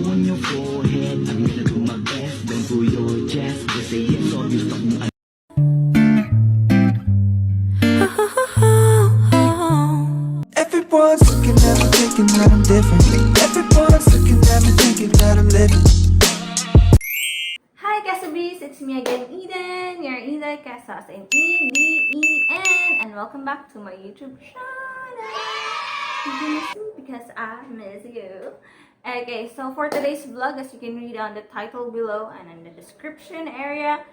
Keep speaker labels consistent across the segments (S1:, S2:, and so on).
S1: on your forehead. I'm gonna do my best. Don't do your chest. Just say yes or you stop mo.
S2: Everyone's looking at me thinking that I'm different. Everyone's looking at me thinking that I'm living.
S3: Hi Casabis, it's me again, Eden, your Eden Casas, and E-D-E-N, and welcome back to my YouTube channel. Did you miss me? Because I miss you. Okay, so for today's vlog, as you can read on the title below and in the description area,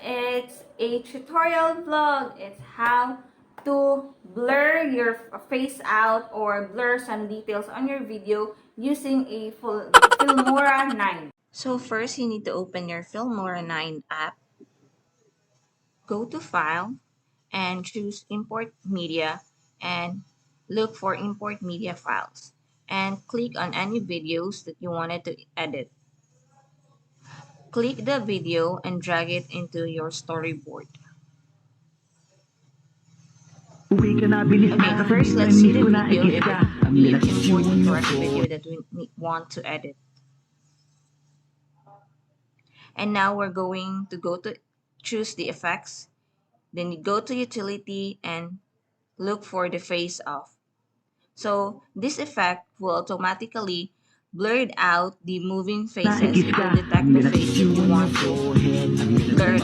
S3: it's a tutorial vlog. It's how to blur your face out or blur some details on your video using a Filmora 9. So first, you need to open your Filmora 9 app, go to File, and choose Import Media, and look for Import Media Files, and click on any videos that you wanted to edit. Click the video and drag it into your storyboard. Okay, first let's see the video if it imports the correct video that we want to edit. And now we're going to choose the effects. Then you go to utility and look for the face off. So this effect will automatically blur out the moving faces. It will detect the face that you want to blur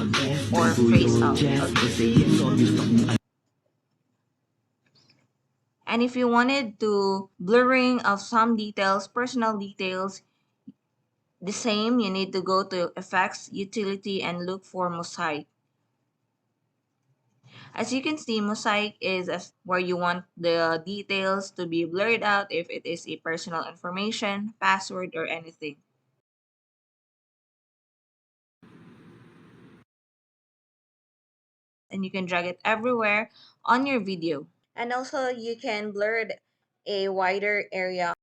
S3: or face off. Okay. And if you wanted to blurring of some details, personal details, the same, you need to go to effects, utility, and look for mosaic. As you can see, mosaic is where you want the details to be blurred out if it is a personal information, password, or anything. And you can drag it everywhere on your video. And also you can blur a wider area.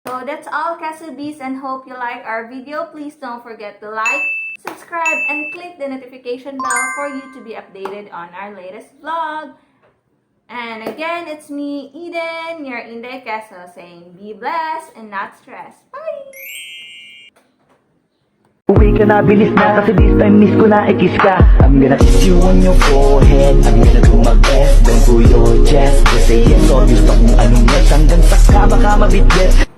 S3: So that's all, Kasubis, and hope you like our video. Please don't forget to like, subscribe, and click the notification bell for you to be updated on our latest vlog. And again, it's me, Eden, your Inday Queso, saying be blessed and not stressed. Bye!
S1: Uwi ka na, bilis na, kasi this time miss ko na, i-kiss ka. I'm gonna kiss you on your forehead. I'm gonna do my best, don't do your chest. Just say yes or you stop mo. Anong yes hanggang sa ka, baka mabitbit.